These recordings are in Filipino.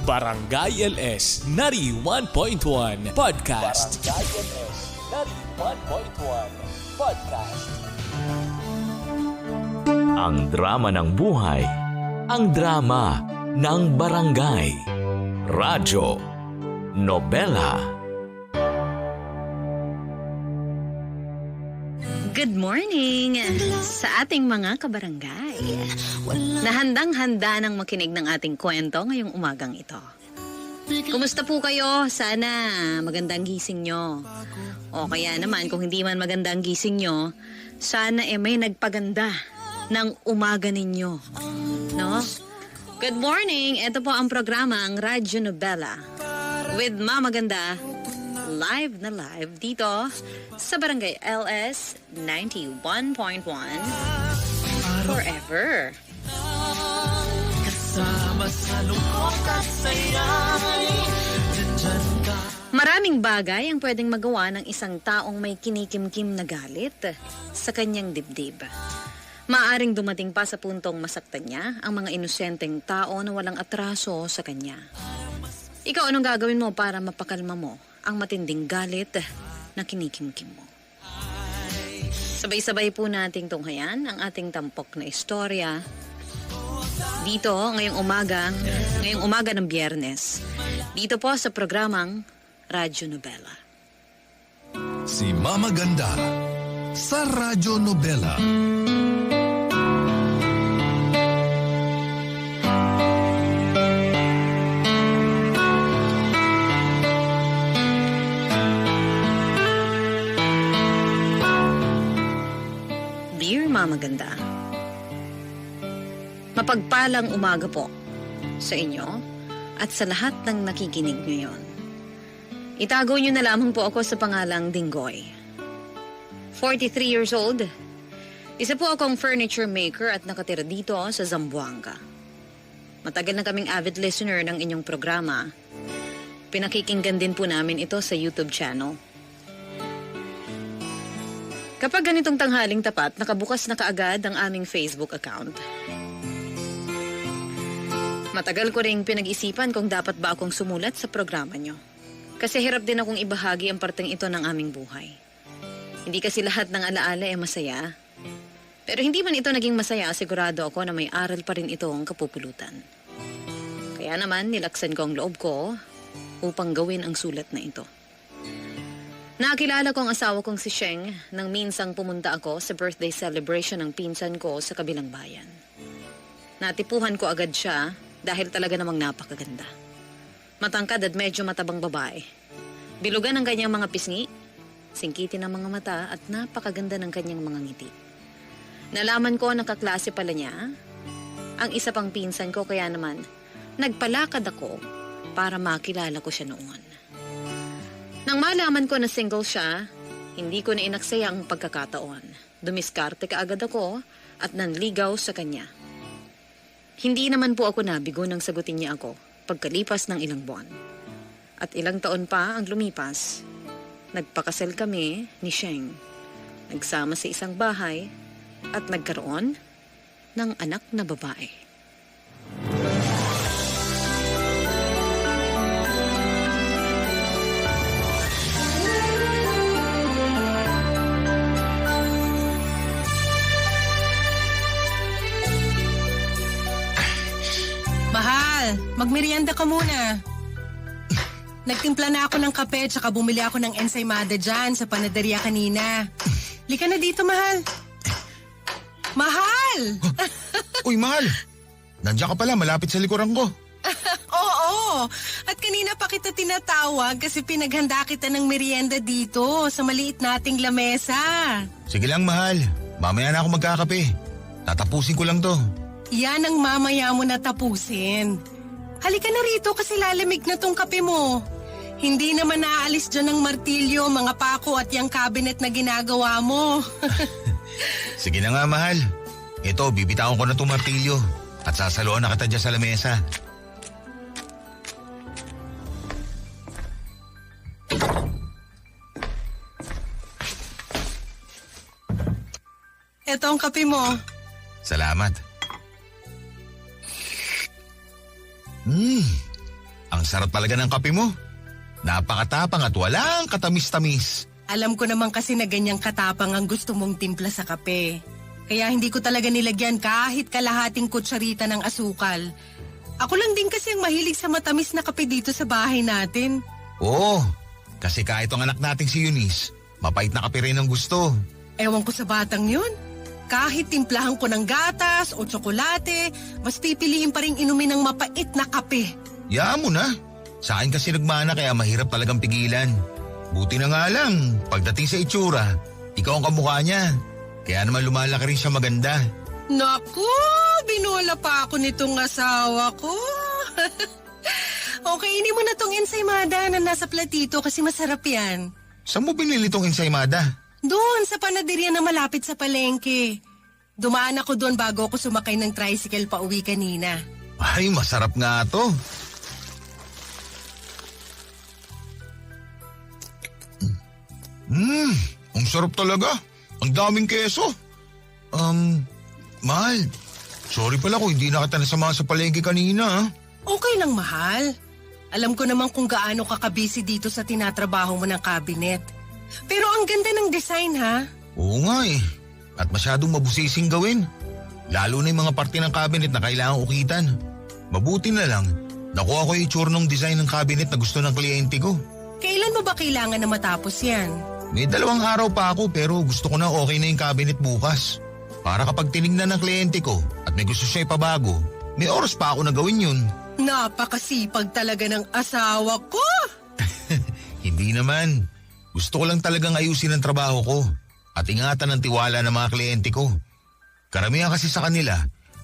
Barangay LS 91.1 Podcast. Barangay LS 91.1 Podcast. Ang drama ng buhay, ang drama ng barangay. Radyo, nobela. Good morning sa ating mga kabarangay na handang-handa ng makinig ng ating kwento ngayong umagang ito. Kumusta po kayo? Sana magandang gising nyo. O kaya naman kung hindi man magandang gising nyo, sana may nagpaganda ng umaga ninyo. No? Good morning! Ito po ang programa, ang Radyo Nobela with Mama Ganda. Live na live dito sa Barangay LS 91.1 Forever. Maraming bagay ang pwedeng magawa ng isang taong may kinikimkim na galit sa kanyang dibdib. Maaring dumating pa sa puntong masaktan niya ang mga inosenteng tao na walang atraso sa kanya. Ikaw, anong gagawin mo para mapakalma mo ang matinding galit na kinikimkim mo? Sabay-sabay po nating tunghayan ang ating tampok na istorya dito ngayong umaga ng Biyernes. Dito po sa programang Radyo Nobela. Si Mama Ganda sa Radyo Nobela. Mama Ganda, mapagpalang umaga po sa inyo at sa lahat ng nakikinig ngayon. Itago niyo na lamang po ako sa pangalang Dinggoy. 43 years old, isa po akong furniture maker at nakatira dito sa Zamboanga. Matagal na kaming avid listener ng inyong programa. Pinakikinggan din po namin ito sa YouTube channel. Kapag ganitong tanghaling tapat, nakabukas na kaagad ang aming Facebook account. Matagal ko ring pinag-isipan kung dapat ba akong sumulat sa programa nyo. Kasi hirap din akong ibahagi ang parteng ito ng aming buhay. Hindi kasi lahat ng alaala ay masaya. Pero hindi man ito naging masaya, sigurado ako na may aral pa rin ito ang kapupulutan. Kaya naman, nilaksan ko ang loob ko upang gawin ang sulat na ito. Nakilala ko ang asawa kong si Sheng nang minsang pumunta ako sa birthday celebration ng pinsan ko sa kabilang bayan. Natipuhan ko agad siya dahil talaga namang napakaganda. Matangkad at medyo matabang babae. Bilugan ang kanyang mga pisngi, singkitin ang mga mata at napakaganda ng kanyang mga ngiti. Nalaman ko na kaklase pala niya ang isa pang pinsan ko, kaya naman nagpalakad ako para makilala ko siya noon. Nang malaman ko na single siya, hindi ko na inaksaya ang pagkakataon. Dumiskarte kaagad ako at nanligaw sa kanya. Hindi naman po ako nabigo nang sagutin niya ako pagkalipas ng ilang buwan. At ilang taon pa ang lumipas. Nagpakasal kami ni Sheng. Nagsama sa isang bahay at nagkaroon ng anak na babae. Magmerienda ka muna. Nagtimpla na ako ng kape tsaka bumili ako ng ensaymada dyan sa panaderia kanina. Lika na dito, mahal. Mahal! Uy, mahal! Nandiyan ka pala, malapit sa likuran ko. Oo, at kanina pa kita tinatawag kasi pinaghanda kita ng merienda dito sa maliit nating lamesa. Sige lang, mahal. Mamaya na ako magkakape. Tatapusin ko lang to. Yan ang mamaya mo na tapusin. Halika na rito kasi lalamig na tong kape mo. Hindi naman naaalis dyan ng martilyo, mga pako at yung cabinet na ginagawa mo. Sige na nga, mahal. Ito, bibitawan ko na tong martilyo at sasaluan na kita dyan sa lamesa. Ito ang kape mo. Salamat. Ang sarap talaga ng kape mo. Napakatapang at walang katamis-tamis. Alam ko naman kasi na ganyang katapang ang gusto mong timpla sa kape. Kaya hindi ko talaga nilagyan kahit kalahating kutsarita ng asukal. Ako lang din kasi ang mahilig sa matamis na kape dito sa bahay natin. Oo, kasi kahit ang anak nating si Eunice, mapait na kape rin ang gusto. Ewan ko sa batang yun. Kahit timplahan ko ng gatas o tsokolate, mas pipiliin pa rin inumin ng mapait na kape. Yaan mo na. Sa akin kasi nagmana kaya mahirap talagang pigilan. Buti na nga lang, pagdating sa itsura, ikaw ang kamukha niya. Kaya naman lumalaki rin siya maganda. Naku, binola pa ako nitong asawa ko. Okay, ini mo na tong ensaymada na nasa platito kasi masarap yan. Saan mo binili tong ensaymada? Doon, sa panaderia na malapit sa palengke. Dumaan ako doon bago ako sumakay ng tricycle pa uwi kanina. Ay, masarap nga to. Ang sarap talaga. Ang daming keso. Mahal. Sorry pala kung hindi na kita nasama sa palengke kanina. Ha? Okay lang, mahal. Alam ko naman kung gaano ka kabisi dito sa tinatrabaho mo ng cabinet. Pero ang ganda ng design, ha? Oo nga eh. At masyadong mabusising gawin. Lalo na yung mga parte ng cabinet na kailangang ukitan. Mabuti na lang, nakuha ko yung itsura ng design ng cabinet na gusto ng kliyente ko. Kailan mo ba kailangan na matapos yan? May 2 araw pa ako pero gusto ko na okay na yung cabinet bukas. Para kapag tinignan ng kliyente ko at may gusto siya ipabago, may oras pa ako na gawin yun. Napakasipag talaga ng asawa ko! Hindi naman. Gusto ko lang talagang ayusin ang trabaho ko at ingatan ang tiwala ng mga kliyente ko. Karamihan kasi sa kanila,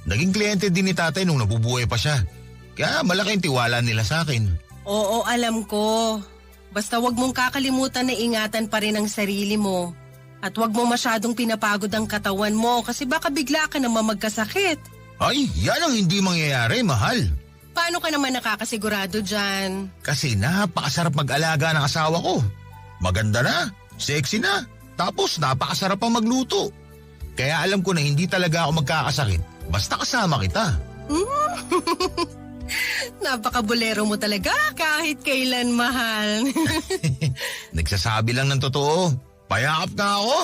naging kliyente din ni tatay nung nabubuhay pa siya. Kaya malaking tiwala nila sa akin. Oo, alam ko. Basta wag mong kakalimutan na ingatan pa rin ang sarili mo. At wag mo masyadong pinapagod ang katawan mo kasi baka bigla ka naman magkasakit. Ay, yan ang hindi mangyayari, mahal. Paano ka naman nakakasigurado dyan? Kasi napakasarap mag-alaga ng asawa ko. Maganda na, sexy na, tapos napakasarap pang magluto. Kaya alam ko na hindi talaga ako magkakasakit basta kasama kita. Napakabulero mo talaga kahit kailan, mahal. Nagsasabi lang ng totoo. Payakap na ako.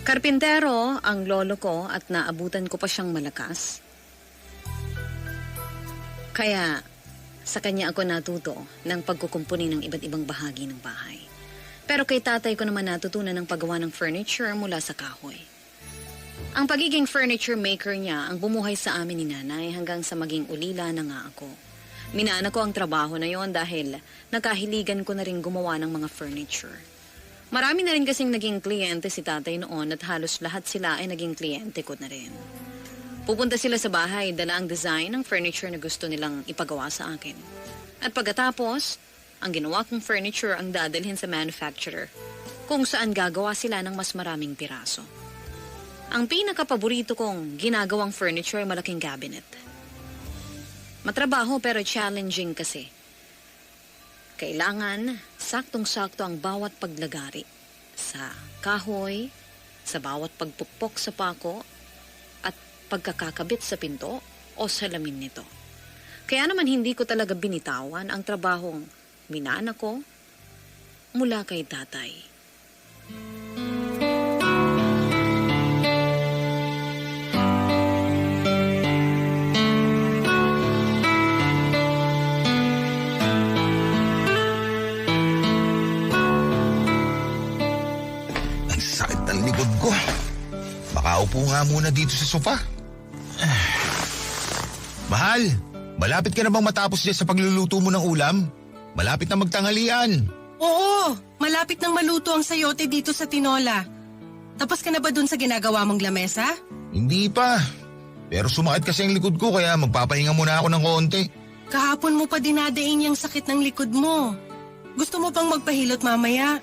Karpintero ang lolo ko at naabutan ko pa siyang malakas. Kaya sa kanya ako natuto ng pagkukumpuni ng iba't ibang bahagi ng bahay. Pero kay tatay ko naman natutunan ng paggawa ng furniture mula sa kahoy. Ang pagiging furniture maker niya ang bumuhay sa amin ni nanay hanggang sa maging ulila na nga ako. Minana ko ang trabaho na yon dahil nakahiligan ko na rin gumawa ng mga furniture. Marami na rin kasing naging kliyente si tatay noon at halos lahat sila ay naging kliyente ko na rin. Pupunta sila sa bahay, dala ang design ng furniture na gusto nilang ipagawa sa akin. At pagkatapos, ang ginawa kong furniture ang dadalhin sa manufacturer kung saan gagawa sila ng mas maraming piraso. Ang pinakapaborito kong ginagawang furniture ay malaking cabinet. Matrabaho pero challenging kasi. Kailangan saktong-sakto ang bawat paglagari sa kahoy, sa bawat pagpukpok sa pako, at pagkakakabit sa pinto o salamin nito. Kaya naman hindi ko talaga binitawan ang trabahong minana ko mula kay tatay. Makaupo nga muna dito sa sofa. Mahal, malapit ka na bang matapos dyan sa pagluluto mo ng ulam? Malapit na magtanghalian. Oo, malapit nang maluto ang sayote dito sa tinola. Tapos ka na ba dun sa ginagawa mong lamesa? Hindi pa. Pero sumakit kasi ang likod ko kaya magpapahinga muna ako ng konti. Kahapon mo pa dinadaing yung sakit ng likod mo. Gusto mo bang magpahilot mamaya?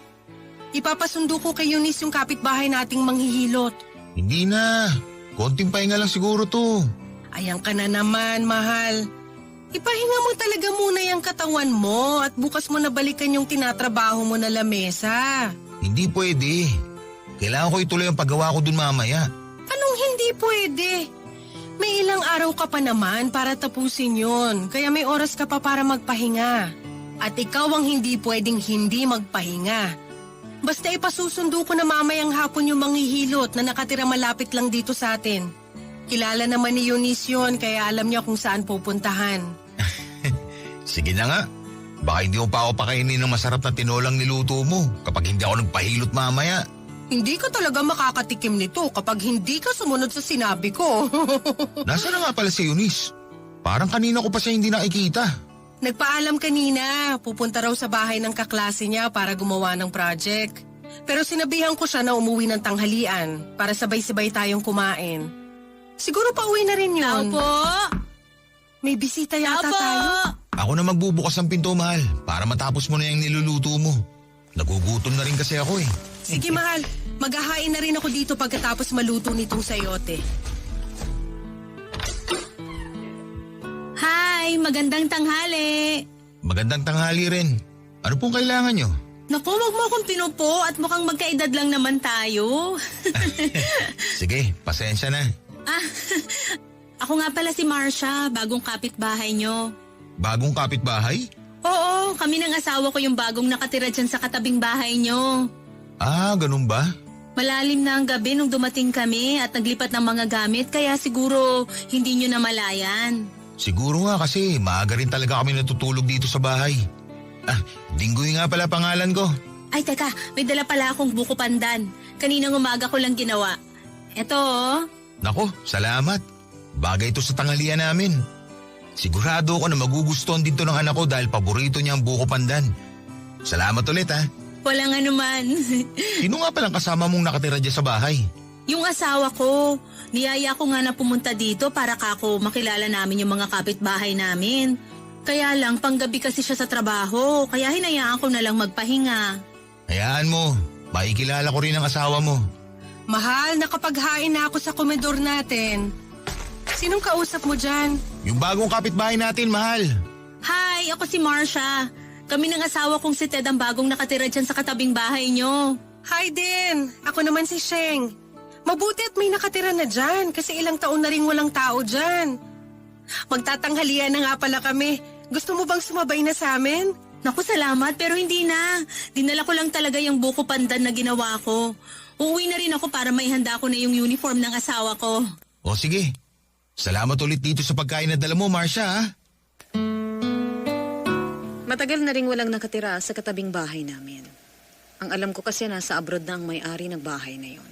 Ipapasundo ko kay Eunice yung kapitbahay nating manghihilot. Hindi na. Konting pahinga lang siguro to. Ayan ka na naman, mahal. Ipahinga mo talaga muna yung katawan mo at bukas mo na balikan yung tinatrabaho mo na lamesa. Hindi pwede. Kailangan ko ituloy ang paggawa ko dun mamaya. Anong hindi pwede? May ilang araw ka pa naman para tapusin yon, kaya may oras ka pa para magpahinga. At ikaw ang hindi pwedeng hindi magpahinga. Basta ipasusundo ko na mamayang hapon yung manghihilot na nakatira malapit lang dito sa atin. Kilala naman ni Eunice yun, kaya alam niya kung saan pupuntahan. Sige na nga. Baka hindi mo pa ako pakainin ng masarap na tinolang niluto mo kapag hindi ako nagpahilot mamaya. Hindi ka talaga makakatikim nito kapag hindi ka sumunod sa sinabi ko. Nasaan na nga pala si Eunice? Parang kanina ko pa siya hindi nakikita. Nagpaalam kanina, pupunta raw sa bahay ng kaklase niya para gumawa ng project. Pero sinabihan ko siya na umuwi ng tanghalian para sabay-sabay tayong kumain. Siguro pa uwi na rin yun. Opo! May bisita yata tayo. Ako na magbubukas ng pinto, mahal, para matapos mo na yung niluluto mo. Nagugutom na rin kasi ako eh. Sige mahal, maghahain na rin ako dito pagkatapos maluto nitong sayote. Hi! Magandang tanghali! Magandang tanghali rin. Ano pong kailangan nyo? Naku, wag mo akong pinupo at mukhang magkaedad lang naman tayo. Sige, pasensya na. Ako nga pala si Marcia, bagong kapitbahay nyo. Bagong kapitbahay? Oo, kami ng asawa ko yung bagong nakatira dyan sa katabing bahay nyo. Ah, ganun ba? Malalim na ang gabi nung dumating kami at naglipat ng mga gamit kaya siguro hindi nyo namalayan. Siguro nga kasi maaga rin talaga kami natutulog dito sa bahay. Dinggoy nga pala pangalan ko. Ay teka, may dala pala akong buko pandan. Kaninang umaga ko lang ginawa. Eto oh. Nako, salamat. Bagay ito sa tanghalian namin. Sigurado ako na magugustuhan din to ng anak ko dahil paborito niya ang buko pandan. Salamat ulit ha. Walang anuman. Sino nga palang kasama mong nakatira dyan sa bahay? Yung asawa ko, niyaya ko nga na pumunta dito para kako makilala namin yung mga kapitbahay namin. Kaya lang, panggabi kasi siya sa trabaho, kaya hinayaan ko na lang magpahinga. Hayaan mo, makikilala ko rin ang asawa mo. Mahal, nakapaghain na ako sa komedor natin. Sinong kausap mo dyan? Yung bagong kapitbahay natin, mahal. Hi, ako si Marcia. Kami ng asawa kong si Ted ang bagong nakatira dyan sa katabing bahay nyo. Hi din, ako naman si Sheng. Mabuti at may nakatira na dyan kasi ilang taon na rin walang tao dyan. Magtatanghalian na nga pala kami. Gusto mo bang sumabay na sa amin? Naku, salamat pero hindi na. Dinala ko lang talaga yung buko pandan na ginawa ko. Uuwi na rin ako para maihanda ko na yung uniform ng asawa ko. O sige, salamat ulit dito sa pagkain na dala mo, Marcia ha. Matagal na rin walang nakatira sa katabing bahay namin. Ang alam ko kasi nasa abroad na ang may-ari ng bahay na yon.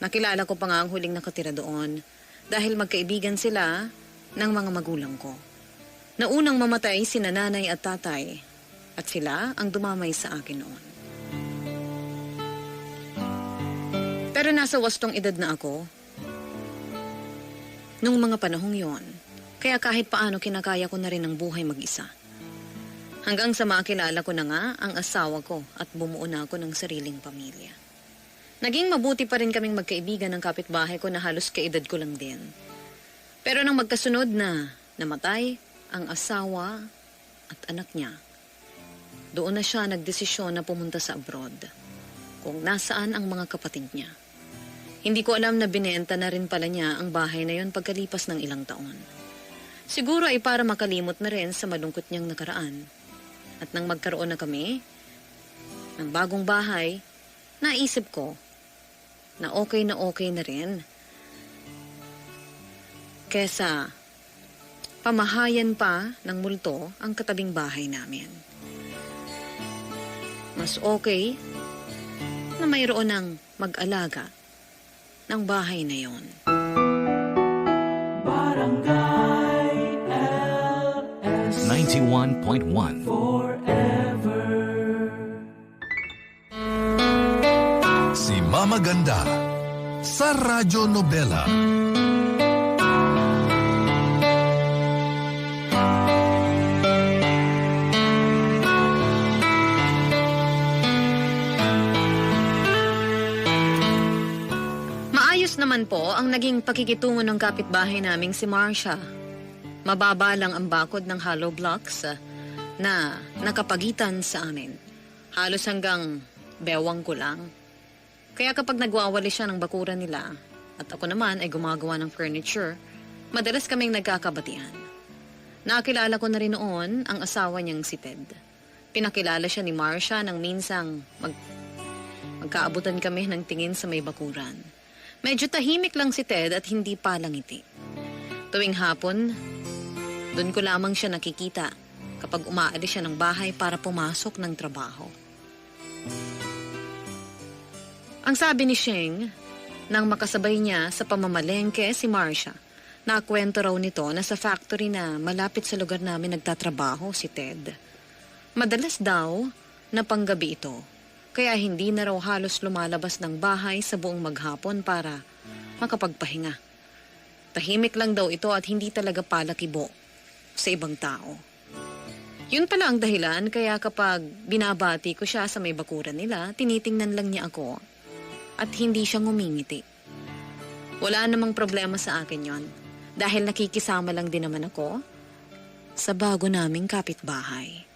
Nakilala ko pa nga ang huling nakatira doon dahil magkaibigan sila ng mga magulang ko. Naunang mamatay sina nanay at tatay at sila ang dumamay sa akin noon. Pero nasa wastong edad na ako nung mga panahong yon, kaya kahit paano kinakaya ko na rin ang buhay mag-isa. Hanggang sa makilala ko na nga ang asawa ko at bumuo na ako ng sariling pamilya. Naging mabuti pa rin kaming magkaibigan ng kapitbahay ko na halos kaedad ko lang din. Pero nang magkasunod na namatay ang asawa at anak niya, doon na siya nagdesisyon na pumunta sa abroad kung nasaan ang mga kapatid niya. Hindi ko alam na binenta na rin pala niya ang bahay na yon pagkalipas ng ilang taon. Siguro ay para makalimot na rin sa malungkot niyang nakaraan. At nang magkaroon na kami ng bagong bahay, naisip ko na okay na rin kesa pamahayan pa ng multo ang katabing bahay namin. Mas okay na mayroon ng mag-alaga ng bahay na yon. 91.1 Si Mama Ganda sa Radyo Nobela. Maayos naman po ang naging pakikitungo ng kapitbahay naming si Marcia. Mababa lang ang bakod ng hollow blocks na nakapagitan sa amin. Halos hanggang bewang ko lang. Kaya kapag nagwawali siya ng bakuran nila at ako naman ay gumagawa ng furniture, Madalas kaming nagkakabatian. Nakilala ko na rin noon ang asawa niyang si Ted. Pinakilala siya ni Marcia nang minsang magkaabutan kami ng tingin sa may bakuran. Medyo tahimik lang si Ted at hindi palangiti. Tuwing hapon, doon ko lamang siya nakikita kapag umaalis siya ng bahay para pumasok ng trabaho. Ang sabi ni Sheng, nang makasabay niya sa pamamalengke si Marcia, nakwento raw nito na sa factory na malapit sa lugar namin nagtatrabaho si Ted. Madalas daw na panggabi ito, kaya hindi na raw halos lumalabas ng bahay sa buong maghapon para makapagpahinga. Tahimik lang daw ito at hindi talaga palakibo sa ibang tao. Yun pala ang dahilan kaya kapag binabati ko siya sa may bakuran nila, tinitingnan lang niya ako at hindi siya ngumingiti. Wala namang problema sa akin yon dahil nakikisama lang din naman ako sa bago naming kapitbahay.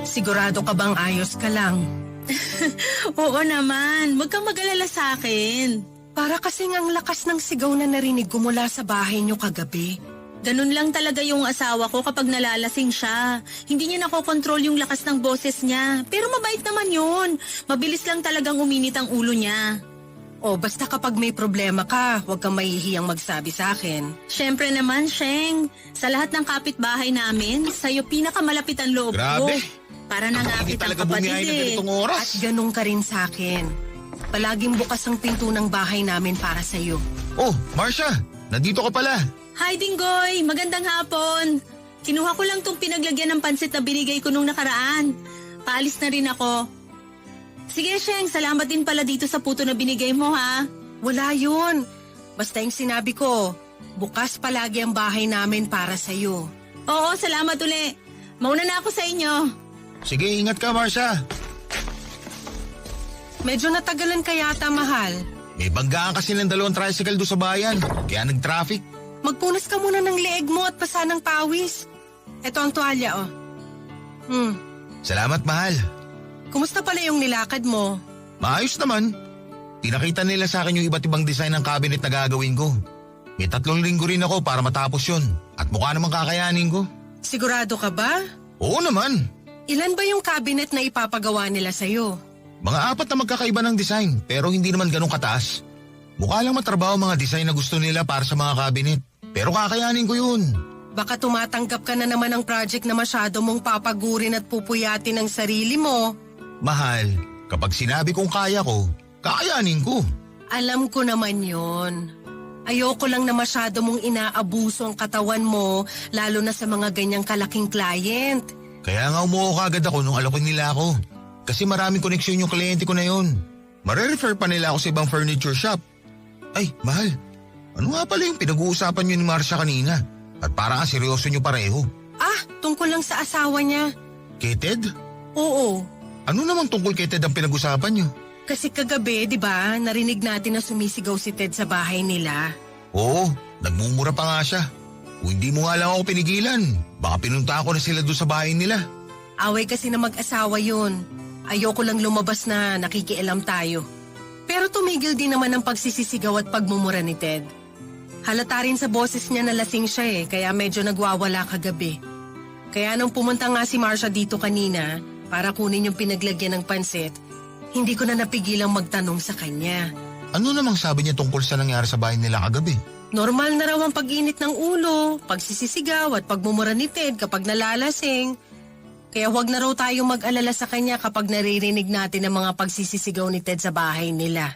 Sigurado ka bang ayos ka lang? Oo naman, huwag kang mag-alala sa akin. Para kasing ang lakas ng sigaw na narinig ko mula sa bahay niyo kagabi. Ganun lang talaga yung asawa ko kapag nalalasing siya. Hindi niya nakokontrol yung lakas ng boses niya. Pero mabait naman yun. Mabilis lang talagang uminit ang ulo niya. O basta kapag may problema ka, huwag kang mahihiyang magsabi sa akin. Siyempre naman, Sheng. Sa lahat ng kapitbahay namin, sa'yo pinakamalapit ang loob ko. Grabe. Para Hindi nangapit ang talaga kapatid bumiyahe ng eh. ganitong oras. At ganun ka rin sa akin. Palaging bukas ang pinto ng bahay namin para sa'yo. Oh, Marcia, nandito ka pala. Hi, Dinggoy! Magandang hapon! Kinuha ko lang tong pinaglagyan ng pansit na binigay ko nung nakaraan. Paalis na rin ako. Sige, Sheng, salamat din pala dito sa puto na binigay mo, ha? Wala yun. Basta yung sinabi ko, bukas palagi ang bahay namin para sa'yo. Oo, salamat uli. Mauna na ako sa inyo. Sige, ingat ka, Marcia. Medyo natagalan ka yata, mahal. May banggaan kasi ng 2 tricycle doon sa bayan, kaya nag-traffic. Magpunas ka muna ng leeg mo at pasa ng pawis. Ito ang tuwalya, oh. Salamat, mahal. Kumusta pala yung nilakad mo? Maayos naman. Pinakita nila sa akin yung iba't ibang design ng cabinet na gagawin ko. May 3 linggo rin ako para matapos yun. At mukha namang kakayanin ko. Sigurado ka ba? Oo naman. Ilan ba yung cabinet na ipapagawa nila sa'yo? Mga 4 na magkakaiba ng design pero hindi naman ganun kataas. Mukha lang matrabaho mga design na gusto nila para sa mga cabinet. Pero kakayanin ko yun. Baka tumatanggap ka na naman ng project na masyado mong papagurin at pupuyatin ang sarili mo. Mahal, kapag sinabi kong kaya ko, kakayanin ko. Alam ko naman yon. Ayoko lang na masyado mong inaabuso ang katawan mo, lalo na sa mga ganyang kalaking client. Kaya nga umuo kagad ako nung alokin nila ako. Kasi maraming koneksyon yung kliyente ko na yun. Mare-refer pa nila ako sa ibang furniture shop. Ay, mahal. Ano nga pala yung pinag-uusapan nyo ni Marcia kanina? At parang seryoso nyo pareho. Ah, tungkol lang sa asawa niya. Kay Ted? Oo. Ano namang tungkol kay Ted ang pinag-usapan nyo? Kasi kagabi, di ba, narinig natin na sumisigaw si Ted sa bahay nila. Oo, nagmumura pa nga siya. Kung hindi mo nga lang ako pinigilan, baka pinunta ko na sila doon sa bahay nila. Away kasi na mag-asawa yun. Ayoko lang lumabas na nakikialam tayo. Pero tumigil din naman ang pagsisisigaw at pagmumura ni Ted. Halata rin sa boses niya na lasing siya kaya medyo nagwawala kagabi. Kaya nung pumunta nga si Marcia dito kanina para kunin yung pinaglagyan ng pansit, hindi ko na napigilang magtanong sa kanya. Ano namang sabi niya tungkol sa nangyari sa bahay nila kagabi? Normal na raw ang pag-init ng ulo, pagsisisigaw at pagmumura ni Ted kapag nalalasing. Kaya huwag na raw tayong mag-alala sa kanya kapag naririnig natin ang mga pagsisisigaw ni Ted sa bahay nila.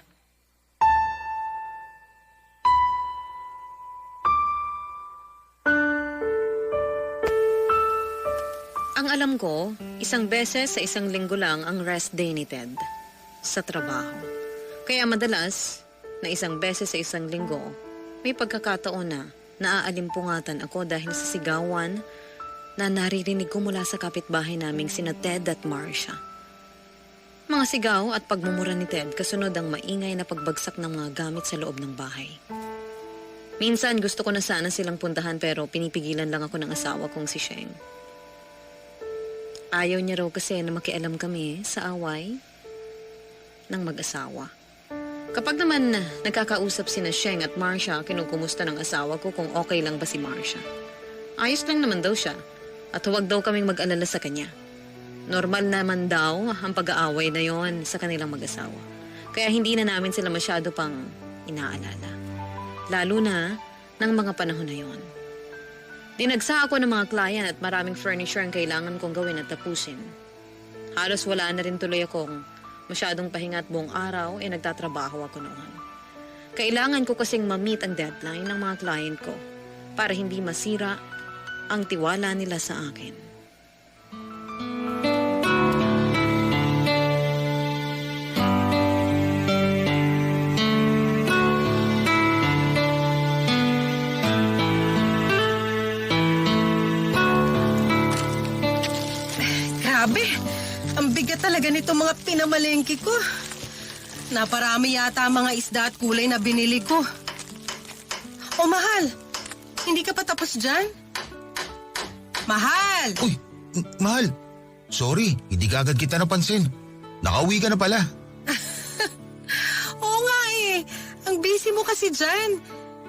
Ang alam ko, 1 beses sa 1 linggo lang ang rest day ni Ted sa trabaho. Kaya madalas, na 1 beses sa 1 linggo, may pagkakataon na naaalimpungatan ako dahil sa sigawan na naririnig ko mula sa kapitbahay naming sina Ted at Marcia. Mga sigaw at pagmumura ni Ted kasunod ang maingay na pagbagsak ng mga gamit sa loob ng bahay. Minsan gusto ko na sana silang puntahan pero pinipigilan lang ako ng asawa kong si Sheng. Ayaw niya raw kasi na makialam kami sa away ng mag-asawa. Kapag naman nagkakausap sina Sheng at Marcia, kinukumusta ng asawa ko kung okay lang ba si Marcia. Ayos lang naman daw siya at huwag daw kaming mag-alala sa kanya. Normal naman daw ang pag-aaway na yon sa kanilang mag-asawa. Kaya hindi na namin sila masyado pang inaalala. Lalo na ng mga panahon na yon. Dinagsa ako ng mga client at maraming furniture ang kailangan kong gawin at tapusin. Halos wala na rin tuloy akong masyadong pahinga at buong araw nagtatrabaho ako noon. Kailangan ko kasing ma-meet ang deadline ng mga client ko para hindi masira ang tiwala nila sa akin. Grabe, ang bigat talaga nito mga pinamalengke ko. Naparami yata ang mga isda at kulay na binili ko. Oh, mahal, hindi ka pa tapos dyan? Mahal! Uy, mahal. Sorry, hindi ka agad kita napansin. Nakauwi ka na pala. Oo nga eh, ang busy mo kasi dyan.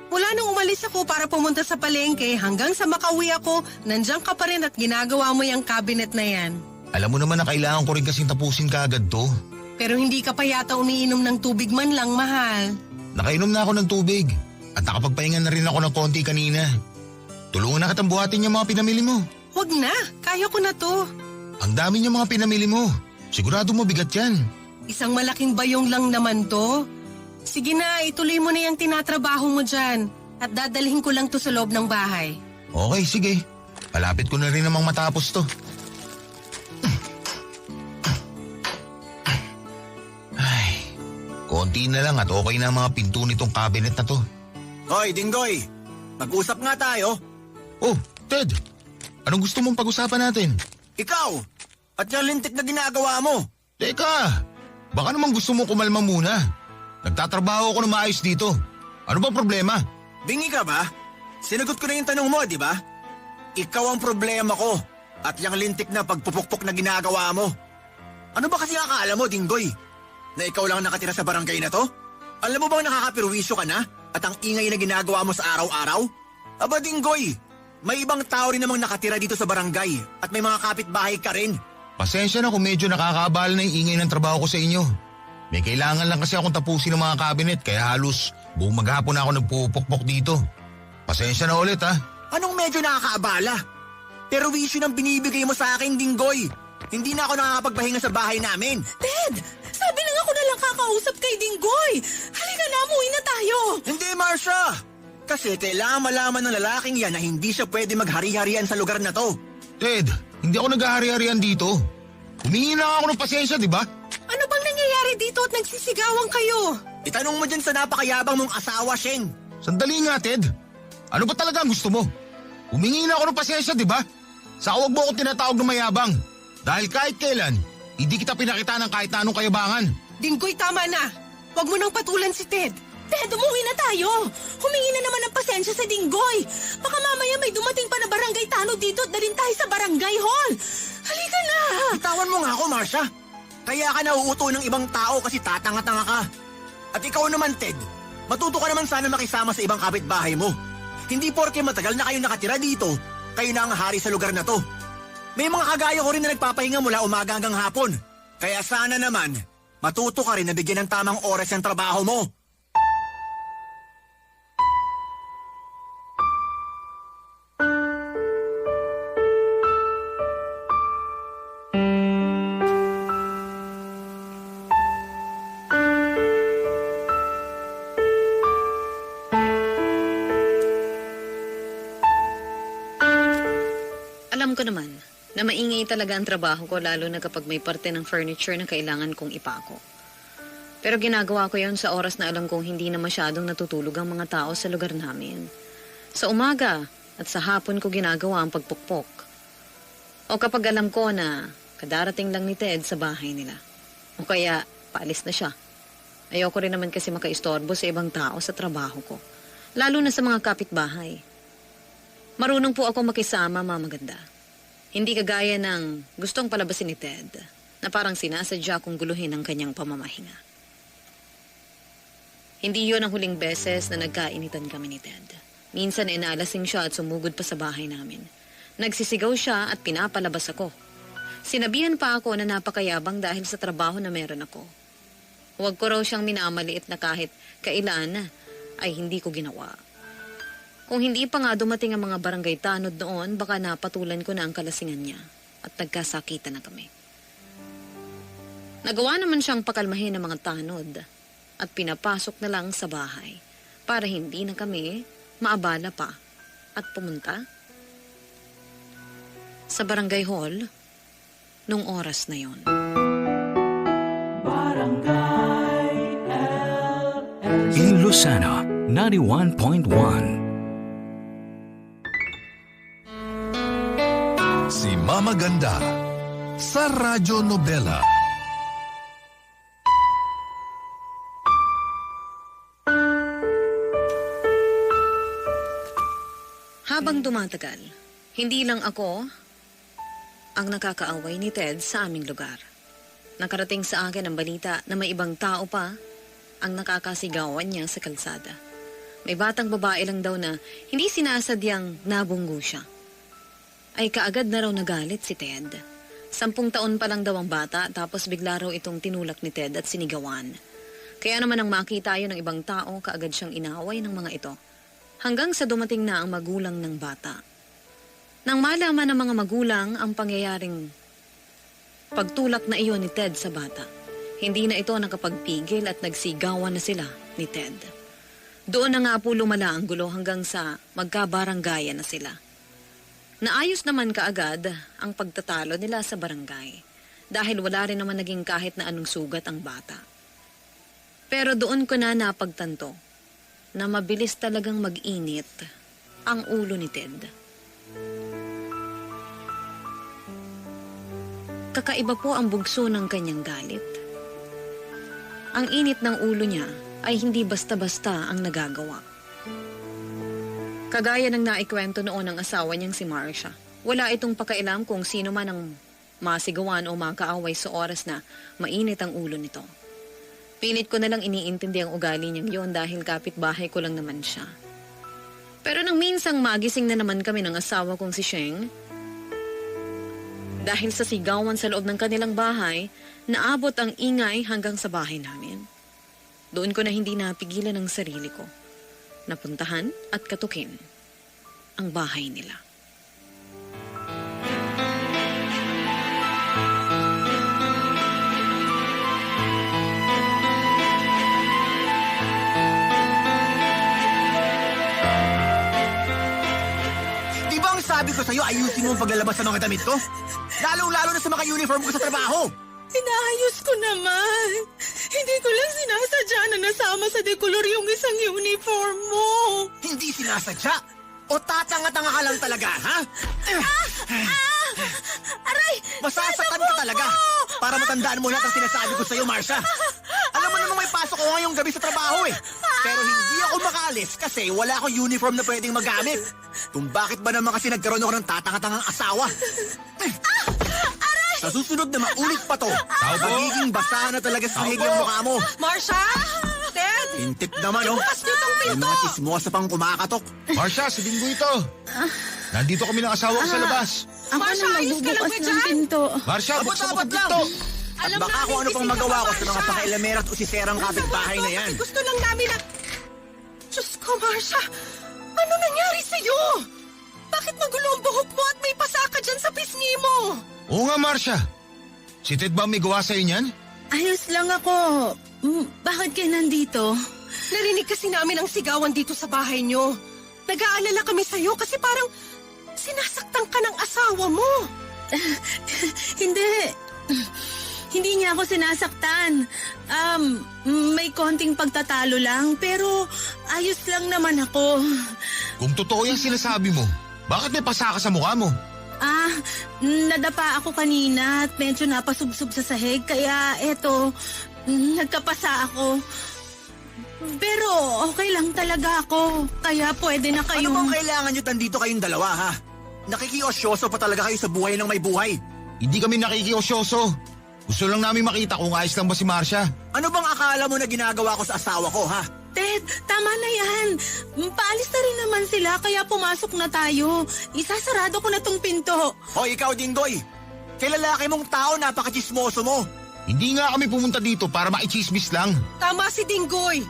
Mula nung umalis ako para pumunta sa palengke hanggang sa makauwi ako, nandiyan ka pa rin at ginagawa mo yung cabinet na yan. Alam mo naman na kailangan ko rin kasing tapusin kaagad to. Pero hindi ka pa yata umiinom ng tubig man lang, mahal. Nakainom na ako ng tubig at nakapagpahinga na rin ako ng konti kanina. Tulungan na kitang buhatin yung mga pinamili mo. Huwag na, kaya ko na to. Ang dami niyo mga pinamili mo. Sigurado mo bigat yan. Isang malaking bayong lang naman to. Sige na, ituloy mo na yung tinatrabaho mo dyan. At dadalhin ko lang to sa loob ng bahay. Okay, sige. Palapit ko na rin namang matapos to. Ay, konti na lang at okay na ang mga pinto nitong cabinet na to. Hoy, Dinggoy! Mag-usap nga tayo. Oh, Ted! Anong gusto mong pag-usapan natin? Ikaw! At yung lintik na ginagawa mo. Teka, baka naman gusto mong kumalma muna. Nagtatrabaho ako na maayos dito. Ano bang problema? Bingi ka ba? Sinagot ko na yung tanong mo, di ba? Ikaw ang problema ko. At yung lintik na pagpupukpok na ginagawa mo. Ano ba kasi akala mo, Dinggoy? Na ikaw lang nakatira sa barangay na to? Alam mo bang nakakapirwisyo ka na? At ang ingay na ginagawa mo sa araw-araw? Aba, Dinggoy, may ibang tao rin namang nakatira dito sa barangay. At may mga kapitbahay ka rin. Pasensya na kung medyo nakakaabala na yung ingay ng trabaho ko sa inyo. May kailangan lang kasi akong tapusin ng mga cabinet kaya halos buong maghapon na ako nagpupukpok dito. Pasensya na ulit ha. Anong medyo nakakaabala? Perwisyo ng binibigay mo sa akin, Dinggoy. Hindi na ako nakakapagpahinga sa bahay namin. Ted! Sabi lang ako na lang kakausap kay Dinggoy. Halika na, umuwi na tayo. Hindi, Marcia! Kasi kailangan malaman ng lalaking yan na hindi siya pwede maghari-harian sa lugar na to. Ted, hindi ako naghahari-harian dito. Humingi na ako ng pasensya, di ba? Ano bang nangyayari dito at nagsisigawan kayo? Itanong mo dyan sa napakayabang mong asawa, Sheng. Sandali nga, Ted. Ano ba talaga ang gusto mo? Humingi na ako ng pasensya, di ba? Saka huwag mo ako tinatawag ng mayabang. Dahil kahit kailan, hindi kita pinakita ng kahit na anong kayabangan. Dinggoy, tama na. Huwag mo nang patulan si Ted. Ted, umuwi na tayo. Humingi na naman ng pasensya sa Dinggoy. Baka mamaya may dumating pa na barangay tanod dito at dalhin tayo sa barangay hall. Halika na. Bitawan mo nga ako, Marcia. Kaya ka nauuto ng ibang tao kasi tatanga-tanga ka. At ikaw naman, Ted, matuto ka naman sana makisama sa ibang kapitbahay mo. Hindi porke matagal na kayo nakatira dito, kayo na ang hari sa lugar na to. May mga kagaya ko rin na nagpapahinga mula umaga hanggang hapon. Kaya sana naman, matuto ka rin na bigyan ng tamang oras ang trabaho mo. Alam ko naman na maingay talaga ang trabaho ko lalo na kapag may parte ng furniture na kailangan kong ipako. Pero ginagawa ko yon sa oras na alam kong hindi na masyadong natutulog ang mga tao sa lugar namin. Sa umaga at sa hapon ko ginagawa ang pagpukpok. O kapag alam ko na kadarating lang ni Ted sa bahay nila. O kaya paalis na siya. Ayoko rin naman kasi makaistorbo sa ibang tao sa trabaho ko. Lalo na sa mga kapitbahay. Marunong po ako makisama, Mama Ganda. Hindi kagaya ng gustong palabasin ni Ted na parang sinasadya kong guluhin ang kanyang pamamahinga. Hindi yon ang huling beses na nagkainitan kami ni Ted. Minsan inalasing siya at sumugod pa sa bahay namin. Nagsisigaw siya at pinapalabas ako. Sinabihan pa ako na napakayabang dahil sa trabaho na meron ako. Huwag ko raw siyang minamaliit na kahit kailan ay hindi ko ginawa. Kung hindi pa nga dumating ang mga barangay tanod noon, baka napatulan ko na ang kalasingan niya at nagkasakitan na kami. Nagawa naman siyang pakalmahin ng mga tanod at pinapasok na lang sa bahay para hindi na kami maabala pa at pumunta sa barangay hall nung oras na yon. In Lucena, 91.1. Si Mama Ganda sa Radyo Nobela. Habang tumatagal, hindi lang ako ang nakakaaway ni Ted sa aming lugar. Nakarating sa akin ang balita na may ibang tao pa ang nakakasigawan niya sa kalsada. May batang babae lang daw na hindi sinasadyang nabunggo siya. Ay kaagad na raw nagalit si Ted. 10 taon pa lang daw ang bata tapos bigla raw itong tinulak ni Ted at sinigawan. Kaya naman nang makita yun ng ibang tao, kaagad siyang inaway ng mga ito. Hanggang sa dumating na ang magulang ng bata. Nang malaman ng mga magulang ang pangyayaring pagtulak na iyon ni Ted sa bata, hindi na ito nakapagpigil at nagsigawan na sila ni Ted. Doon na nga po lumala ang gulo hanggang sa magkabaranggayan na sila. Naayos naman kaagad ang pagtatalo nila sa barangay dahil wala rin naman naging kahit na anong sugat ang bata. Pero doon ko na napagtanto na mabilis talagang mag-init ang ulo ni Ted. Kakaiba po ang bugso ng kanyang galit. Ang init ng ulo niya ay hindi basta-basta ang nagagawa. Kagaya ng naikwento noon ng asawa niyang si Marcia, wala itong pakailam kung sino man ang masigawan o makaaway sa oras na mainit ang ulo nito. Pilit ko na lang iniintindi ang ugali niyang yon dahil kapitbahay ko lang naman siya. Pero nang minsang magising na naman kami ng asawa kong si Sheng, dahil sa sigawan sa loob ng kanilang bahay, naabot ang ingay hanggang sa bahay namin. Doon ko na hindi napigilan ang sarili ko. Napuntahan at katukin ang bahay nila. Di ba ang sabi ko sa'yo, ayusin mo ang paglalabas ng mga damit ko? Lalong-lalo na sa mga uniform ko sa trabaho. Inaayos ko naman. Hindi ko lang sinasadya na nasama sa dekolor yung isang uniform mo. Hindi sinasadya? O tatanga-tanga ka lang talaga, ha? Aray! Masasaktan ka talaga. Para matandaan mo lahat ang sinasabi ko sa'yo, Marcia. Alam mo namang may pasok ako ngayong gabi sa trabaho eh. Pero hindi ako makaalis kasi wala akong uniform na pwedeng magamit. Kung bakit ba naman kasi nagkaroon ako ng tatanga-tangang asawa. Sa susunod na maulit pa to, magiging basa na talaga sa hig yung mukha mo. Marcia? Ted? Intip naman, oh. Bukas niyo tong May pinto! mga chismosa pang kumakatok. Marcia, si Bingo ito. Nandito kami ng asawa ko sa labas. Ako Marcia, na ayos ka lang magbubukas ba ng dyan? pinto. Marcia, buksan mo Abot-abot ang lang. pinto. At Alam baka namin, kung ano pang gising ka magawa pa, ko sa mga Marcia. pakailamera at usiserang kapitbahay na yan. Gusto lang namin na... Diyos ko, Marcia! Ano nangyari sa'yo? Bakit magulo ang buhok mo at may pasa ka dyan sa pisngi mo? Oo nga, Marcia. Si Ted ba may gawa sa'yo niyan? Ayos lang ako. Bakit kayo nandito? Narinig kasi namin ang sigawan dito sa bahay niyo. Nag-aalala kami sa'yo kasi parang sinasaktan ka ng asawa mo. Hindi. Hindi niya ako sinasaktan. May konting pagtatalo lang, pero ayos lang naman ako. Kung totoo yung sinasabi mo, bakit may pasa ka sa mukha mo? Nadapa ako kanina at medyo napasubsob sa sahig, kaya eto, nagkapasa ako. Pero okay lang talaga ako. Kaya pwede na Ano kayong... bang kailangan nyo tandito kayong dalawa, ha? Nakikiosyoso pa talaga kayo sa buhay ng may buhay. Hindi kami nakikiosyoso. Gusto lang namin makita kung ayos lang ba si Marcia. Ano bang akala mo na ginagawa ko sa asawa ko, ha? Ted, tama na yan. Paalis na rin naman sila, kaya pumasok na tayo. Isasarado ko na tong pinto. Hoy, ikaw, Dinggoy. Kay lalaki mong tao, napakachismoso mo. Hindi nga kami pumunta dito para makichismis lang. Tama si Dinggoy.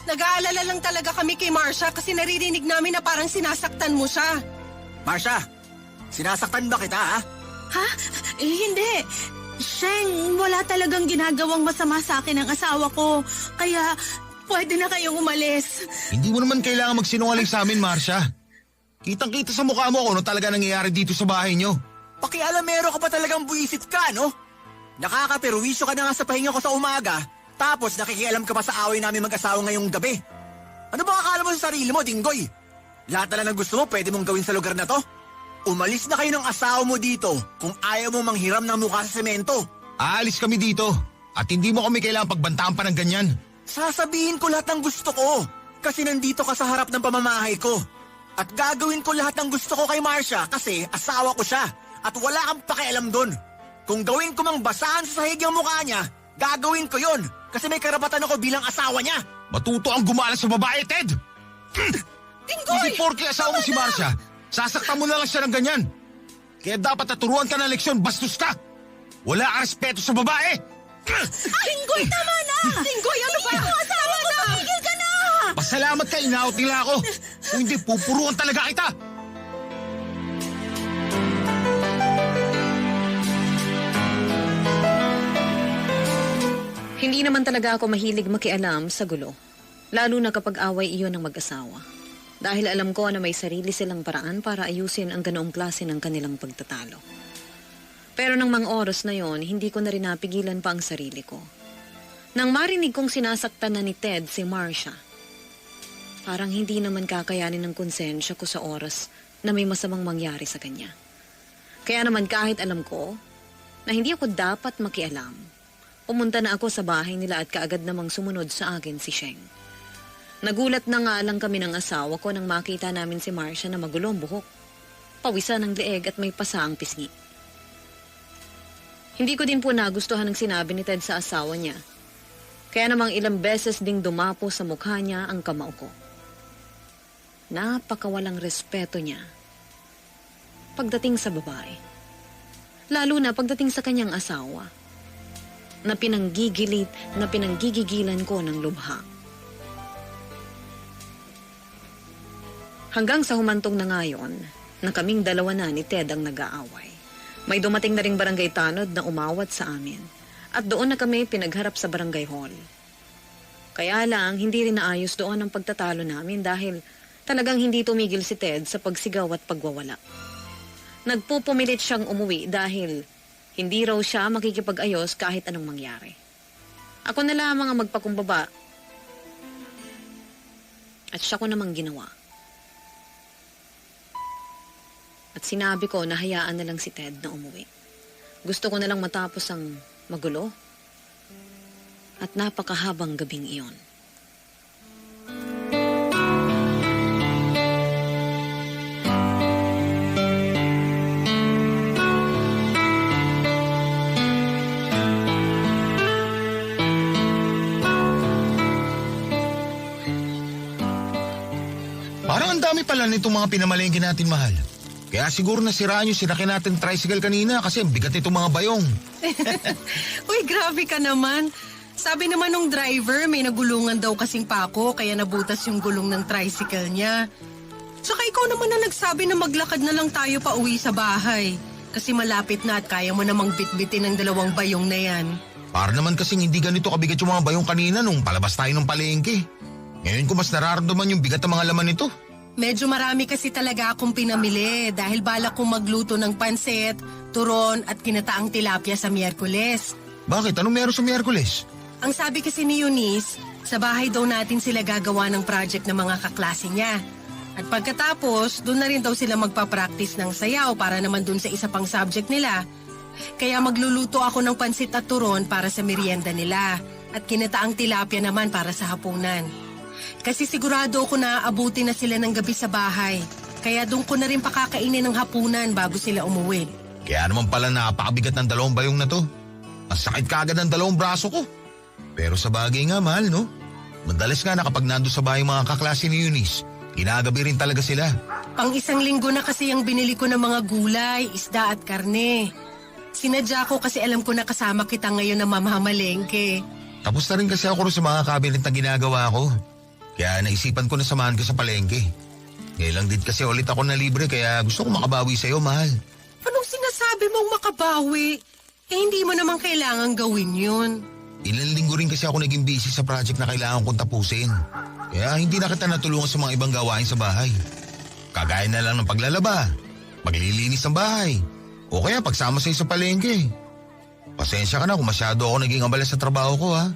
Nag-aalala lang talaga kami kay Marcia kasi naririnig namin na parang sinasaktan mo siya. Marcia, sinasaktan ba kita, ha? Ha? Hindi. Sheng, wala talagang ginagawang masama sa akin ang asawa ko. Kaya pwede na kayong umalis. Hindi mo naman kailangan magsinungaling sa amin, Marcia. Kitang-kita sa mukha mo kung ano talaga nangyayari dito sa bahay nyo. Pakialamero ka pa talagang buwisit ka, no? Nakakaperwisyo ka na nga sa pahinga ko sa umaga, tapos nakikialam ka pa sa away namin mag-asawa ngayong gabi. Ano ba akala mo sa sarili mo, Dinggoy? Lahat na lang ng gusto mo pwede mong gawin sa lugar na to? Umalis na kayo ng asawa mo dito kung ayaw mo manghiram ng mukha sa semento. Aalis kami dito at hindi mo kami kailangan pagbantaan pa ng ganyan. Sasabihin ko lahat ng gusto ko kasi nandito ka sa harap ng pamamahay ko. At gagawin ko lahat ng gusto ko kay Marcia kasi asawa ko siya at wala kang pakialam doon. Kung gawin ko mang basahan sa sahig yung mukha niya, gagawin ko yon kasi may karapatan ako bilang asawa niya. Matuto ang gumala sa babae, Ted! Dinggoy! Hindi porke asawa mo si Marcia, sasaktan mo na lang siya ng ganyan. Kaya dapat naturuan ka ng leksyon, bastos ka! Wala kang respeto sa babae! Dinggoy, tama na! Dinggoy, ano ba? Hindi ko asawa ko, tumigil ka na! Pasalamat ka, inaawat nila ako! Kung hindi, pupuruan talaga kita! Hindi naman talaga ako mahilig makialam sa gulo. Lalo na kapag away iyon ng mag-asawa. Dahil alam ko na may sarili silang paraan para ayusin ang ganoong klase ng kanilang pagtatalo. Pero nang mga oras na yon, hindi ko na rin napigilan pa ang sarili ko. Nang marinig kong sinasaktan na ni Ted si Marcia, parang hindi naman kakayanin ng konsensya ko sa oras na may masamang mangyari sa kanya. Kaya naman kahit alam ko na hindi ako dapat makialam, pumunta na ako sa bahay nila at kaagad namang sumunod sa akin si Sheng. Nagulat na nga lang kami ng asawa ko nang makita namin si Marcia na magulo ang buhok, pawisan ng leeg at may pasa ang pisngi. Hindi ko din po nagustuhan ang sinabi ni Ted sa asawa niya. Kaya namang ilang beses ding dumapo sa mukha niya ang kamao ko. Napakawalang respeto niya pagdating sa babae. Lalo na pagdating sa kanyang asawa. Na pinanggigigilan ko ng lubha. Hanggang sa humantong na ngayon, na kaming dalawa na ni Ted ang nag-aaway. May dumating na ring barangay tanod na umawat sa amin. At doon na kami pinagharap sa barangay hall. Kaya lang, hindi rin naayos doon ang pagtatalo namin dahil talagang hindi tumigil si Ted sa pagsigaw at pagwawala. Nagpupumilit siyang umuwi dahil hindi raw siya makikipag-ayos kahit anong mangyari. Ako na lamang ang magpakumbaba. At siya ko namang ginawa. At sinabi ko na hayaan na lang si Ted na umuwi. Gusto ko na lang matapos ang magulo at napakahabang gabing iyon. Parang ang dami pala nitong mga pinamalengke natin, mahal. Kaya siguro nasiraan yung sinakyan natin tricycle kanina kasi ang bigat nitong mga bayong. Uy, grabe ka naman. Sabi naman nung driver, may nagulungan daw kasing pako kaya nabutas yung gulong ng tricycle niya. Tsaka ikaw naman na nagsabi na maglakad na lang tayo pa uwi sa bahay. Kasi malapit na at kaya mo namang bitbitin ang 2 bayong na yan. Para naman kasing hindi ganito kabigat yung mga bayong kanina nung palabas tayo ng palengke. Ngayon ko mas nararamdaman yung bigat ng mga laman nito. Medyo marami kasi talaga akong pinamili dahil balak kong magluto ng pansit, turon at kinataang tilapia sa Miyerkules. Bakit? Anong meron sa Miyerkules? Ang sabi kasi ni Eunice, sa bahay daw natin sila gagawa ng project ng mga kaklase niya. At pagkatapos, doon na rin daw sila magpa-practice ng sayaw para naman doon sa isa pang subject nila. Kaya magluluto ako ng pansit at turon para sa merienda nila at kinataang tilapia naman para sa hapunan. Kasi sigurado ako na aabuti na sila ng gabi sa bahay. Kaya doon ko na rin pakakainin ng hapunan bago sila umuwi. Kaya naman pala napakabigat ng 2 bayong na to. Ang sakit kagad ng 2 braso ko. Pero sa bagay nga, mahal, no? Madalas nga na kapag nando sa bahay mga kaklase ni Eunice, ginagabi rin talaga sila. Pang 1 linggo na kasi ang binili ko ng mga gulay, isda at karne. Sinadya ko kasi alam ko na kasama kita ngayon na mamamalengke. Tapos na rin kasi ako sa mga cabinet na ginagawa ko. Kaya naisipan ko na samahan ka sa palengke. Ngayon lang din kasi ulit ako na libre kaya gusto ko makabawi sa'yo, mahal. Anong sinasabi mong makabawi? Eh hindi mo naman kailangan gawin yun. Ilang linggo rin kasi ako naging busy sa project na kailangan kong tapusin. Kaya hindi na kita natulungan sa mga ibang gawain sa bahay. Kagaya na lang ng paglalaba, maglilinis ng bahay, o kaya pagsama sa'yo sa palengke. Pasensya ka na kung masyado ako naging abala sa trabaho ko, ha?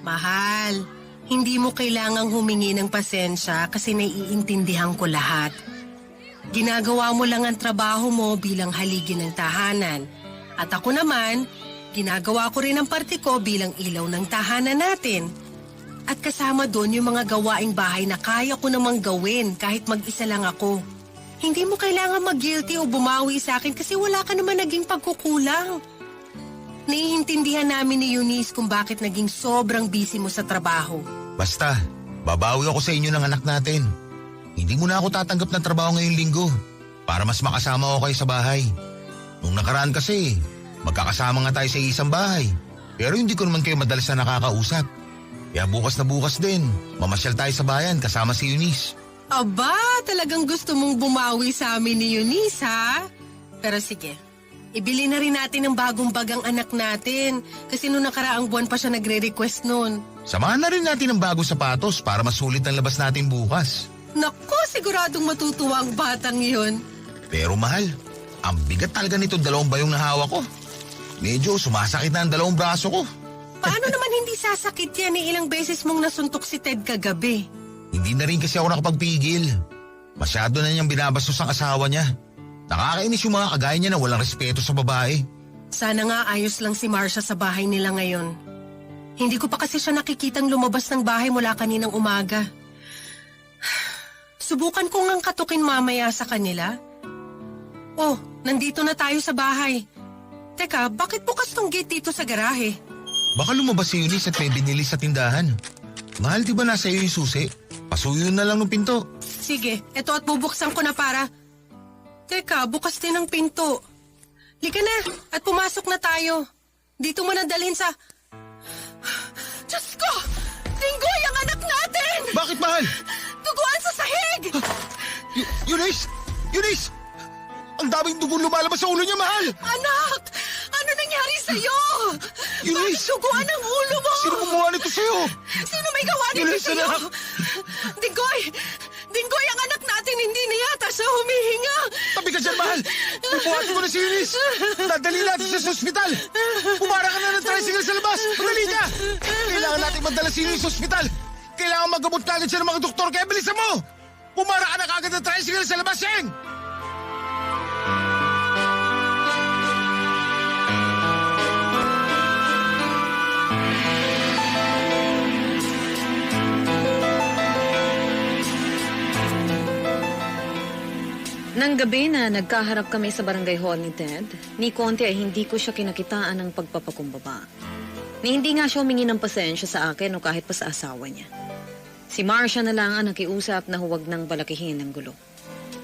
Mahal, hindi mo kailangang humingi ng pasensya kasi naiintindihan ko lahat. Ginagawa mo lang ang trabaho mo bilang haligi ng tahanan. At ako naman, ginagawa ko rin ang parte ko bilang ilaw ng tahanan natin. At kasama doon yung mga gawaing bahay na kaya ko namang gawin kahit mag-isa lang ako. Hindi mo kailangan mag-guilty o bumawi sa akin kasi wala ka naman naging pagkukulang. Naiintindihan namin ni Eunice kung bakit naging sobrang busy mo sa trabaho. Basta, babawi ako sa inyo ng anak natin. Hindi mo na ako tatanggap ng trabaho ngayong linggo para mas makasama ako kayo sa bahay. Nung nakaraan kasi, magkakasama nga tayo sa isang bahay. Pero hindi ko naman kayo madalas na nakakausap. Kaya bukas na bukas din, mamasyal tayo sa bayan kasama si Eunice. Aba, talagang gusto mong bumawi sa amin ni Eunice, ha? Pero sige, ibili na rin natin ng bagong bagang anak natin kasi noong nakaraang buwan pa siya nagre-request noon. Samahan na rin natin ng bagong sapatos para masulit ang labas natin bukas. Naku, siguradong matutuwa ang batang yun. Pero mahal, ang bigat talaga nito 2 bayong na hawak ko. Medyo sumasakit na ang 2 braso ko. Paano naman hindi sasakit yan ilang beses mong nasuntok si Ted kagabi? Hindi na rin kasi ako nakapagpigil. Masyado na niyang binabastos ang asawa niya. Nakakainis yung mga kagaya niya na walang respeto sa babae. Sana nga ayos lang si Marcia sa bahay nila ngayon. Hindi ko pa kasi siya nakikitang lumabas ng bahay mula kaninang umaga. Subukan ko ngang katukin mamaya sa kanila. Oh, nandito na tayo sa bahay. Teka, bakit bukas tong gate dito sa garahe? Baka lumabas si Eunice at may binili sa tindahan. Mahal, di ba nasa iyo yung susi? Pasuyo na lang ng pinto. Sige, eto at bubuksan ko na para... Teka, bukas din ang pinto. Lika na at pumasok na tayo. Dito mo na dalhin sa... Diyos ko! Tinggoy ang anak natin! Bakit, mahal? Duguan sa sahig! Eunice! Eunice! Ang daming dugo lumalabas sa ulo niya, mahal! Anak! Ano nangyari sa'yo? Eunice! Bakit duguan ang ulo mo? Sino gumawa nito sa'yo? Sino may gawa nito Eunice, sa'yo? anak! Dinggoy! Dinggoy, ang anak natin hindi na yata siya humihinga! Tabi ka dyan, mahal! Bubuhatin ko na si Eunice! Dadali natin siya sa ospital! Pumara ka na ng tricycle sa labas! Madali ka! Kailangan natin magdala si Eunice sa ospital! Kailangan magabot kagad siya ng mga doktor kaya bilisan mo! Pumara ka na kagad ng tricycle sa labas, Yeng! Nang gabi na nagkaharap kami sa barangay hall ni Ted, ni Conte ay hindi ko siya kinakitaan ng pagpapakumbaba. Ni hindi nga siya humingi ng pasensya sa akin o kahit pa sa asawa niya. Si Marcia na lang ang nakiusap na huwag nang balakihin ng gulo.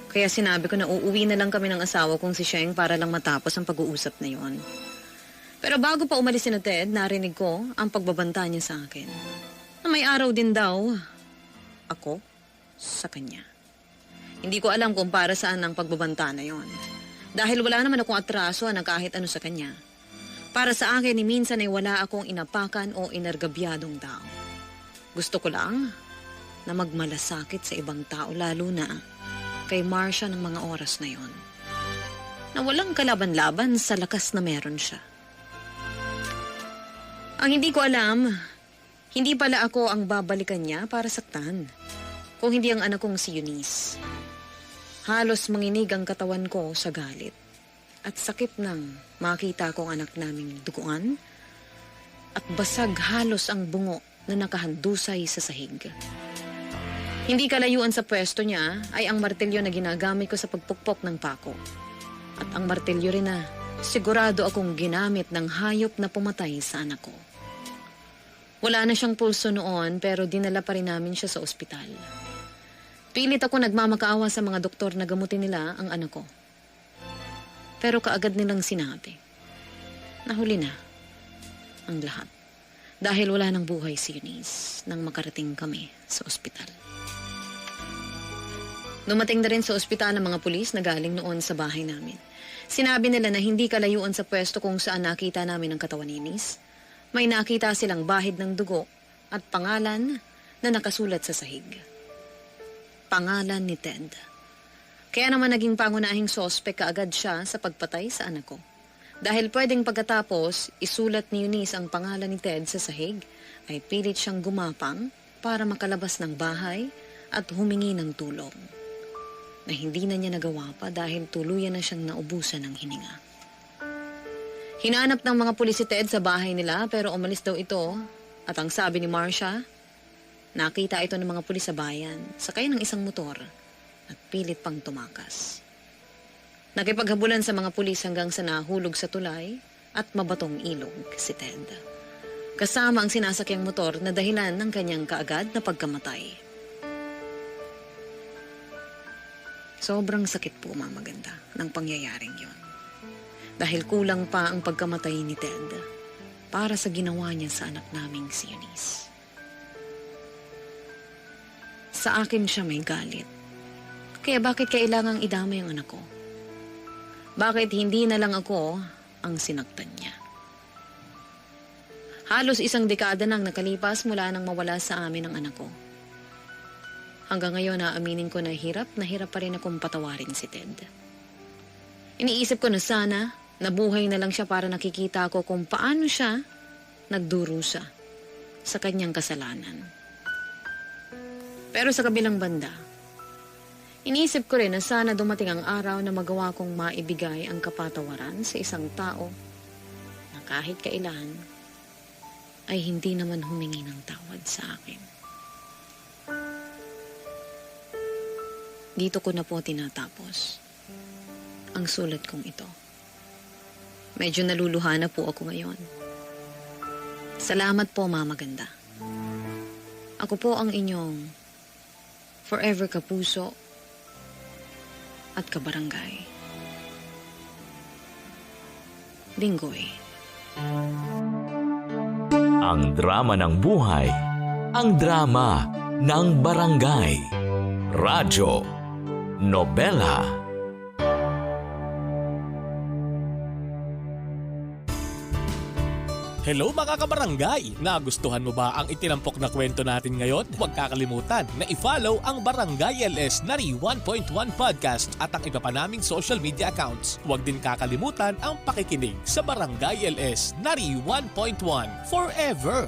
Kaya sinabi ko na uuwi na lang kami ng asawa kong si Sheng para lang matapos ang pag-uusap na yon. Pero bago pa umalis si na Ted, narinig ko ang pagbabanta niya sa akin. Na may araw din daw ako sa kanya. Hindi ko alam kung para saan ang pagbabanta na yon. Dahil wala naman akong atraso na kahit ano sa kanya. Para sa akin, ni minsan ay wala akong inapakan o inargabyadong tao. Gusto ko lang na magmalasakit sa ibang tao, lalo na kay Marcia ng mga oras na yon. Na walang kalaban-laban sa lakas na meron siya. Ang hindi ko alam, hindi pala ako ang babalikan niya para saktan. Kung hindi ang anak kong si Eunice. Halos manginig ang katawan ko sa galit. At sakit nang makita kong anak naming duguan. At basag halos ang bungo na nakahandusay sa sahig. Hindi kalayuan sa pwesto niya ay ang martilyo na ginagamit ko sa pagpukpok ng pako. At ang martilyo rin na sigurado akong ginamit ng hayop na pumatay sa anak ko. Wala na siyang pulso noon pero dinala pa rin namin siya sa ospital. Pilit ako nagmamakaawa sa mga doktor na gamutin nila ang anak ko. Pero kaagad nilang sinabi, nahuli na ang lahat. Dahil wala nang buhay si Eunice nang makarating kami sa ospital. Dumating na rin sa ospital ng mga pulis na galing noon sa bahay namin. Sinabi nila na hindi kalayuan sa pwesto kung saan nakita namin ang katawan ni Eunice. May nakita silang bahid ng dugo at pangalan na nakasulat sa sahig. Pangalan ni Ted. Kaya naman naging pangunahing sospek kaagad siya sa pagpatay sa anak ko. Dahil pwedeng pagkatapos isulat ni Eunice ang pangalan ni Ted sa sahig, ay pilit siyang gumapang para makalabas ng bahay at humingi ng tulong. Na hindi na niya nagawa pa dahil tuluyan na siyang naubusan ng hininga. Hinanap ng mga pulis si Ted sa bahay nila pero umalis daw ito at ang sabi ni Marcia, nakita ito ng mga pulis sa bayan, sakay ng isang motor at pilit pang tumakas. Nakipaghabulan sa mga pulis hanggang sa nahulog sa tulay at mabatong ilog si Ted. Kasama ang sinasakyang motor na dahilan ng kanyang kaagad na pagkamatay. Sobrang sakit po, Mama Ganda, ng pangyayaring yon. Dahil kulang pa ang pagkamatay ni Ted para sa ginawa niya sa anak naming si Eunice. Sa akin siya may galit. Kaya bakit kailangang idamay ang anak ko? Bakit hindi na lang ako ang sinaktan niya? Halos 1 dekada nang nakalipas mula nang mawala sa amin ang anak ko. Hanggang ngayon, naaminin ko na hirap pa rin akong patawarin si Ted. Iniisip ko na sana, nabuhay na lang siya para nakikita ko kung paano siya nagdurusa sa kanyang kasalanan. Pero sa kabilang banda, iniisip ko rin na sana dumating ang araw na magawa kong maibigay ang kapatawaran sa isang tao na kahit kailan ay hindi naman humingi ng tawad sa akin. Dito ko na po tinatapos ang sulat kong ito. Medyo naluluha na po ako ngayon. Salamat po, Mama Ganda. Ako po ang inyong forever kapuso at kabarangay. Dinggoy. Ang drama ng buhay, ang drama ng barangay. Radyo, nobela. Hello mga kabarangay! Nagustuhan mo ba ang itinampok na kwento natin ngayon? Huwag kakalimutan na i-follow ang Barangay LS Nari 1.1 Podcast at ang iba pa naming social media accounts. Huwag din kakalimutan ang pakikinig sa Barangay LS Nari 1.1 Forever!